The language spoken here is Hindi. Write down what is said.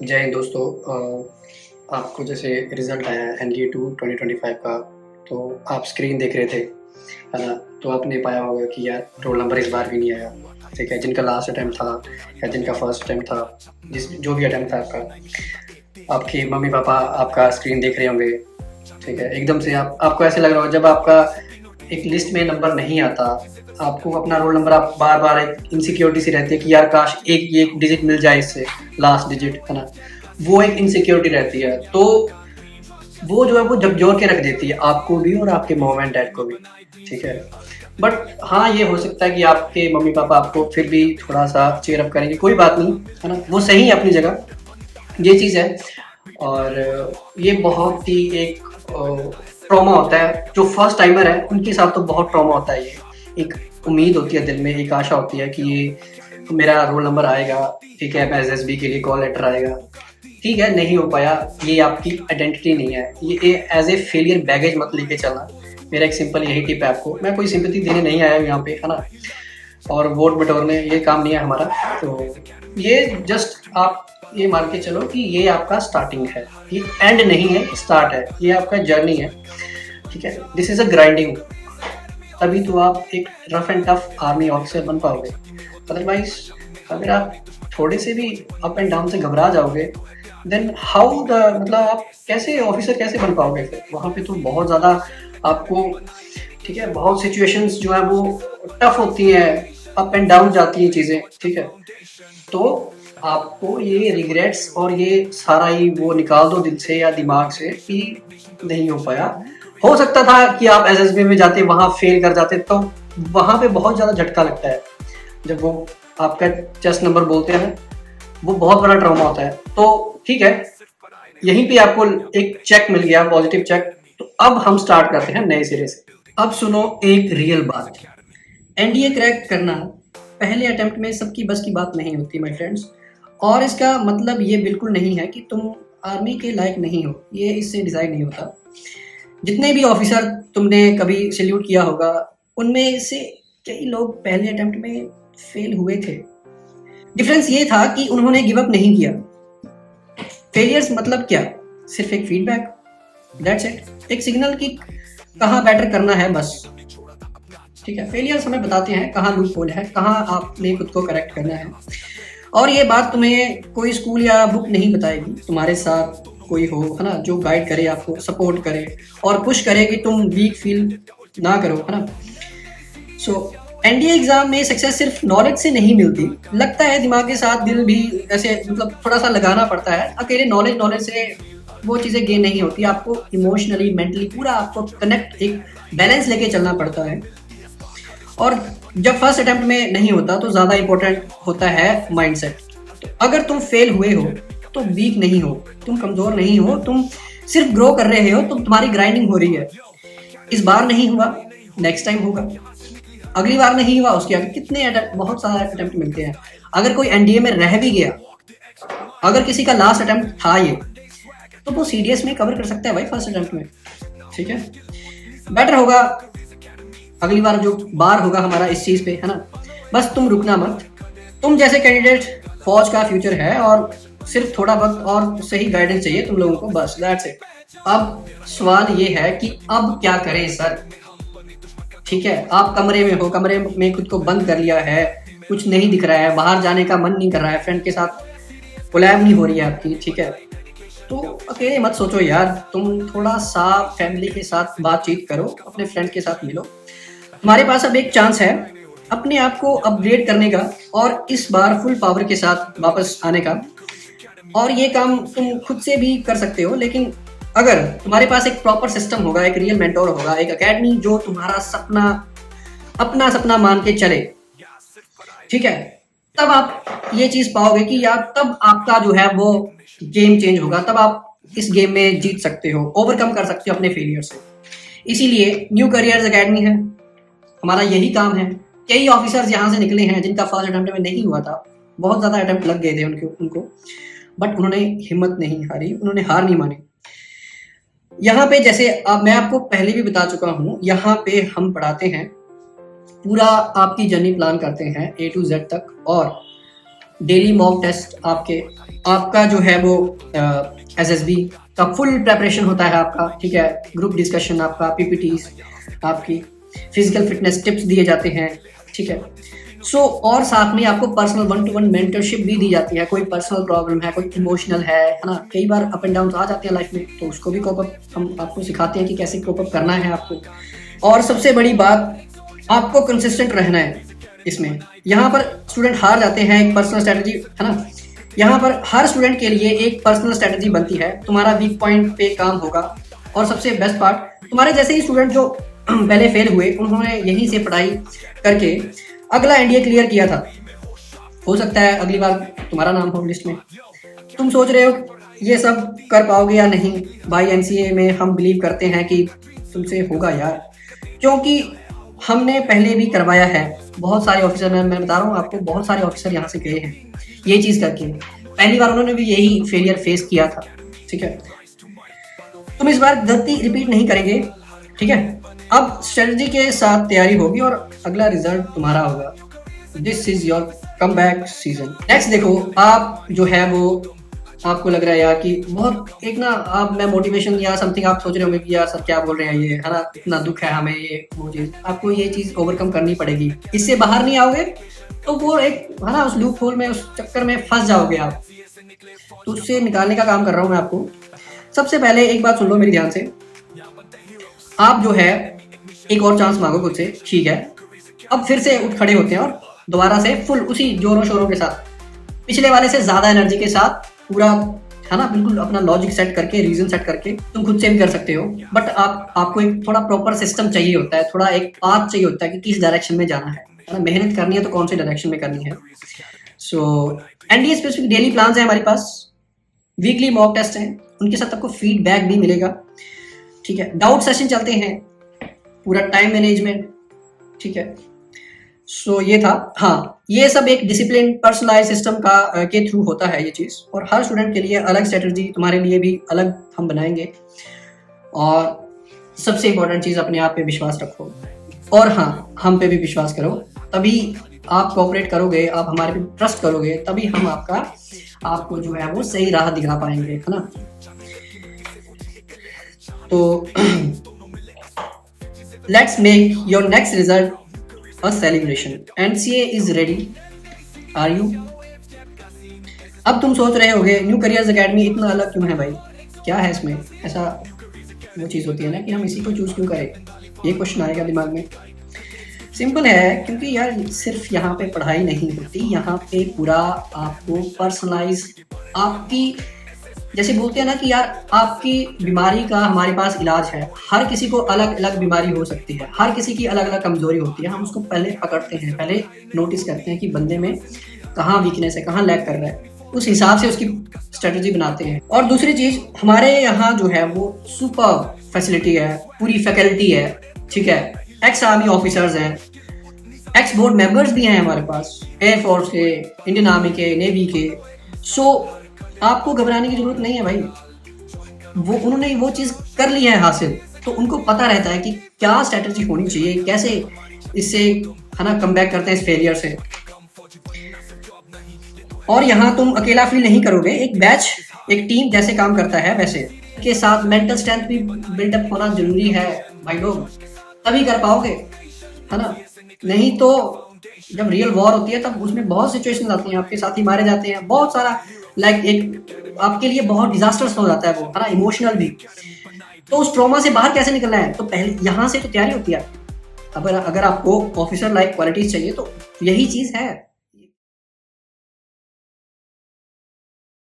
जय हिंद दोस्तों। आपको जैसे रिज़ल्ट आया है एनडीए 2 2025 का, तो आप स्क्रीन देख रहे थे, है ना? तो आपने पाया होगा कि यार रोल नंबर इस बार भी नहीं आया, ठीक है? जिनका लास्ट अटेम्प्ट था या जिनका फर्स्ट अटेम्प्ट था, जो भी अटेम्प्ट था आपका, आपके मम्मी-पापा आपका स्क्रीन देख रहे होंगे, ठीक है? एकदम से आपको ऐसे लग रहा होगा जब आपका एक लिस्ट में नंबर नहीं आता, आपको अपना रोल नंबर आप बार-बार एक इनसिक्योरिटी सी रहती है कि यार काश एक डिजिट मिल जाए इससे, लास्ट डिजिट, है ना? वो एक इनसिक्योरिटी रहती है। तो वो जो है वो झकझोर के रख देती है आपको भी और आपके मॉम एंड डैड को भी, ठीक है? बट हाँ, ये हो सकता है कि आपके मम्मी-पापा आपको फिर भी थोड़ा-सा चीयर अप करेंगे, कोई बात नहीं, है ना? वो सही है अपनी जगह, ये चीज़ है। और ये बहुत ही एक ट्रॉमा होता है, जो फर्स्ट टाइमर है उनके साथ तो बहुत ट्रॉमा होता है ये। एक उम्मीद होती है दिल में, एक आशा होती है कि ये मेरा रोल नंबर आएगा, ठीक है, एसएसबी के लिए कॉल लेटर आएगा। ठीक है, नहीं हो पाया, ये आपकी आइडेंटिटी नहीं है, ये एज ए फेलियर बैगेज मत लेके चलना। मेरा एक सिंपल यही टिप है आपको। मैं कोई सिंपैथी देने नहीं आया हूँ यहाँ पे, है ना? और वोट बटोरने ये काम नहीं है हमारा। तो ये जस्ट आप ये मान के चलो कि ये आपका स्टार्टिंग है, ये एंड नहीं है, स्टार्ट है, ये आपका जर्नी है, ठीक है? This is a grinding. तभी तो आप एक rough and tough army officer बन पाओगे। अदरवाइज अगर आप थोड़े से भी अप एंड डाउन से घबरा जाओगे, देन हाउ द मतलब आप कैसे ऑफिसर कैसे बन पाओगे फिर? वहाँ पे तो बहुत ज़्यादा आपको, ठीक है, बहुत सिचुएशंस जो है वो टफ होती हैं, अप एंड डाउन जाती हैं चीज़ें, ठीक है? तो आपको ये रिग्रेट्स और ये सारा ही वो निकाल दो दिल से या दिमाग से कि नहीं हो पाया। हो सकता था कि आप एसएसबी में जाते, वहाँ फेल कर जाते, तो वहाँ पे बहुत ज़्यादा झटका लगता है। जब वो आपका चेस्ट नंबर बोलते हैं, वो बहुत बड़ा ट्रॉमा होता है। तो ठीक है, यहीं पे आपको एक चेक मिल गया, पॉजिटिव चेक। तो अब हम स्टार्ट करते हैं नए सिरे से। अब सुनो एक रियल बात। एनडीए क्रैक करना पहले अटेम्प्ट में सबकी बस की बात नहीं होती माय फ्रेंड्स। और इसका मतलब ये बिल्कुल नहीं है कि तुम आर्मी के लायक नहीं हो, ये इससे डिसाइड नहीं होता। जितने भी ऑफिसर तुमने कभी सैल्यूट किया होगा, उनमें से कई लोग पहले अटेम्प्ट में फेल हुए थे। डिफरेंस ये था कि उन्होंने गिव अप नहीं किया। फेलियर्स मतलब क्या? सिर्फ एक फीडबैक, दैट्स इट, एक सिग्नल कि कहाँ बेटर करना है बस, ठीक है? फेलियर्स हमें बताते हैं कहाँ लूप होल है, कहाँ आपने खुद को करेक्ट करना है। और ये बात तुम्हें कोई स्कूल या बुक नहीं बताएगी, तुम्हारे साथ कोई हो, है ना, जो गाइड करे, आपको सपोर्ट करे और पुश करे कि तुम वीक फील ना करो, है ना? सो एनडीए एग्जाम में सक्सेस सिर्फ नॉलेज से नहीं मिलती, लगता है दिमाग के साथ दिल भी ऐसे मतलब थोड़ा सा लगाना पड़ता है। अकेले नॉलेज से वो चीज़ें गेन नहीं होती, आपको इमोशनली मेंटली पूरा आपको कनेक्ट, एक बैलेंस लेके चलना पड़ता है। और जब फर्स्ट अटेम्प्ट में नहीं होता तो ज़्यादा इंपॉर्टेंट होता है माइंडसेट। तो अगर तुम फेल हुए हो तो वीक नहीं हो, तुम कमज़ोर नहीं हो, तुम सिर्फ ग्रो कर रहे हो, तुम्हारी ग्राइंडिंग हो रही है। इस बार नहीं हुआ, नेक्स्ट टाइम होगा, अगली बार नहीं हुआ, उसके आगे कितने अटेम्प्ट, बहुत सारे अटेम्प्ट मिलते हैं। अगर कोई एनडीए में रह भी गया, अगर किसी का लास्ट अटेम्प्ट था ये, तो वो सीडीएस में कवर कर सकता है भाई फर्स्ट अटेम्प्ट में, ठीक है? बेटर होगा अगली बार जो बार होगा हमारा इस चीज़ पे, है ना? बस तुम रुकना मत। तुम जैसे कैंडिडेट फौज का फ्यूचर है और सिर्फ थोड़ा वक्त और सही गाइडेंस चाहिए तुम लोगों को, बस दैट्स इट। अब सवाल ये है कि अब क्या करें सर? ठीक है, आप कमरे में हो, कमरे में खुद को बंद कर लिया है, कुछ नहीं दिख रहा है, बाहर जाने का मन नहीं कर रहा है, फ्रेंड के साथ कोलैब नहीं हो रही है आपकी, ठीक है? तो अकेले मत सोचो यार, तुम थोड़ा सा फैमिली के साथ बातचीत करो, अपने फ्रेंड के साथ मिलो। तुम्हारे पास अब एक चांस है अपने आप को अपग्रेड करने का और इस बार फुल पावर के साथ वापस आने का। और ये काम तुम खुद से भी कर सकते हो, लेकिन अगर तुम्हारे पास एक प्रॉपर सिस्टम होगा, एक रियल मेंटोर होगा, एक एकेडमी जो तुम्हारा सपना, अपना सपना मान के चले, ठीक है, तब आप ये चीज पाओगे कि यार तब आपका जो है वो गेम चेंज होगा, तब आप इस गेम में जीत सकते हो, ओवरकम कर सकते हो अपने फेलियर से। इसीलिए न्यू करियर्स एकेडमी है, हमारा यही काम है। कई ऑफिसर्स यहाँ से निकले हैं जिनका फर्स्ट अटेम्प्ट में नहीं हुआ था, बहुत ज़्यादा अटेम्प्ट लग गए थे उनको, बट उन्होंने हिम्मत नहीं हारी, उन्होंने हार नहीं मानी। यहाँ पे जैसे अब मैं आपको पहले भी बता चुका हूँ, यहाँ पे हम पढ़ाते हैं, पूरा आपकी जर्नी प्लान करते हैं A to Z तक, और डेली मॉक टेस्ट आपके आपका जो है वो SSB का फुल प्रेपरेशन होता है आपका, ठीक है। ग्रुप डिस्कशन आपका, PPTs आपकी, फिजिकल फिटनेस टिप्स दिए जाते हैं, ठीक है। और साथ में आपको पर्सनल 1-to-1 मेंटरशिप भी दी जाती है। कोई पर्सनल प्रॉब्लम है, कोई इमोशनल है ना, कई बार अप एंड डाउन आ जाते हैं लाइफ में, तो उसको भी कोप अप हम आपको सिखाते हैं कि कैसे कोप अप करना है आपको। और सबसे बड़ी बात, आपको कंसिस्टेंट रहना है इसमें। यहाँ पर स्टूडेंट हार जाते हैं, एक पर्सनल स्ट्रेटजी है ना, यहाँ पर हर स्टूडेंट के लिए एक पर्सनल स्ट्रेटजी बनती है, तुम्हारा वीक पॉइंट पे काम होगा। और सबसे बेस्ट पार्ट, तुम्हारे जैसे ही स्टूडेंट जो पहले फेल हुए, उन्होंने यहीं से पढ़ाई करके अगला NDA क्लियर किया था। हो सकता है अगली बार तुम्हारा नाम हो लिस्ट में। तुम सोच रहे हो ये सब कर पाओगे या नहीं? भाई NCA में हम बिलीव करते हैं कि तुमसे होगा यार, क्योंकि हमने पहले भी करवाया है। बहुत सारे ऑफिसर, मैं बता रहा हूँ आपको, बहुत सारे ऑफिसर यहाँ से गए हैं ये चीज़ करके। पहली बार उन्होंने भी यही फेलियर फेस किया था, ठीक है। तुम इस बार गलती रिपीट नहीं करेंगे, ठीक है। अब स्ट्रेटजी के साथ तैयारी होगी और अगला रिजल्ट तुम्हारा होगा। This is your come back season. Next देखो, आप जो है वो, आपको लग रहा है यार कि बहुत एक ना, आप मैं मोटिवेशन या समथिंग आप सोच रहे होंगे कि यार सर क्या बोल रहे हैं ये, है ना, इतना दुख है हमें, ये वो चीज़ आपको ये चीज़ ओवरकम करनी पड़ेगी। इससे बाहर नहीं आओगे तो वो एक, है ना, उस लूप होल में, उस चक्कर में फंस जाओगे आप। तो उससे निकालने का काम कर रहा हूँ मैं आपको। सबसे पहले एक बात सुन लो मेरी ध्यान से, आप जो है एक और चांस मांगो खुद से, ठीक है। अब फिर से उठ खड़े होते हैं और दोबारा से फुल उसी जोरों शोरों के साथ, पिछले वाले से ज्यादा एनर्जी के साथ, पूरा, है ना, बिल्कुल अपना लॉजिक सेट करके, रीजन सेट करके तुम खुद से भी कर सकते हो। बट आपको एक थोड़ा प्रॉपर सिस्टम चाहिए होता है, थोड़ा एक पाथ चाहिए होता है कि किस डायरेक्शन में जाना है ना, मेहनत करनी है तो कौन से डायरेक्शन में करनी है। NDA स्पेसिफिक डेली प्लान है हमारे पास, वीकली मॉक टेस्ट हैं, उनके साथ आपको फीडबैक भी मिलेगा, ठीक है। डाउट सेशन चलते हैं, पूरा टाइम मैनेजमेंट, ठीक है। ये था, हाँ, ये सब एक डिसिप्लिन पर्सनलाइज सिस्टम का के थ्रू होता है ये चीज़। और हर स्टूडेंट के लिए अलग स्ट्रेटजी, तुम्हारे लिए भी अलग हम बनाएंगे। और सबसे इम्पोर्टेंट चीज़, अपने आप पे विश्वास रखो, और हाँ, हम पे भी विश्वास करो। तभी आप कोऑपरेट करोगे, आप हमारे पे ट्रस्ट करोगे, तभी हम आपको जो है वो सही राह दिखा पाएंगे, है ना। तो let's make your next result a celebration. NCA is ready. Are you? अब तुम सोच रहे होगे न्यू करियर्स एकेडमी इतना अलग क्यों है भाई, क्या है इसमें ऐसा? वो चीज़ होती है ना कि हम इसी को चूज़ क्यों करें, ये क्वेश्चन आएगा दिमाग में। सिंपल है, क्योंकि यार सिर्फ यहाँ पे पढ़ाई नहीं होती, यहाँ पे पूरा आपको पर्सनलाइज, आपकी, जैसे बोलते हैं ना कि यार आपकी बीमारी का हमारे पास इलाज है। हर किसी को अलग अलग बीमारी हो सकती है, हर किसी की अलग अलग कमजोरी होती है। हम उसको पहले पकड़ते हैं, पहले नोटिस करते हैं कि बंदे में कहाँ वीकनेस है, कहाँ लैग कर रहा है, उस हिसाब से उसकी स्ट्रेटजी बनाते हैं। और दूसरी चीज़, हमारे यहाँ जो है वो सुपर फैसिलिटी है, पूरी फैकल्टी है, ठीक है। एक्स आर्मी ऑफिसर्स हैं, एक्स बोर्ड मेंबर्स भी हैं हमारे पास, एयरफोर्स के, इंडियन आर्मी के, नेवी के। आपको घबराने की जरूरत नहीं है भाई, उन्होंने वो चीज़ कर ली है हासिल, तो उनको पता रहता है कि क्या स्ट्रेटजी होनी चाहिए, कैसे इससे, है ना, कम बैक करते हैं इस फेलियर से। और यहाँ तुम अकेला फील नहीं करोगे, एक बैच, एक टीम जैसे काम करता है वैसे के साथ मेंटल स्ट्रेंथ भी बिल्डअप होना जरूरी है भाई लोग, तभी कर पाओगे, है ना। नहीं तो जब रियल वॉर होती है तब उसमें बहुत सिचुएशन आती हैं, आपके साथी मारे जाते हैं, बहुत सारा एक आपके लिए बहुत डिजास्टर्स हो जाता है वो, है ना, इमोशनल भी। तो उस ट्रॉमा से बाहर कैसे निकलना है, तो पहले यहाँ से तो तैयारी होती है। अगर आपको ऑफिसर लाइक क्वालिटीज चाहिए तो यही चीज़ है।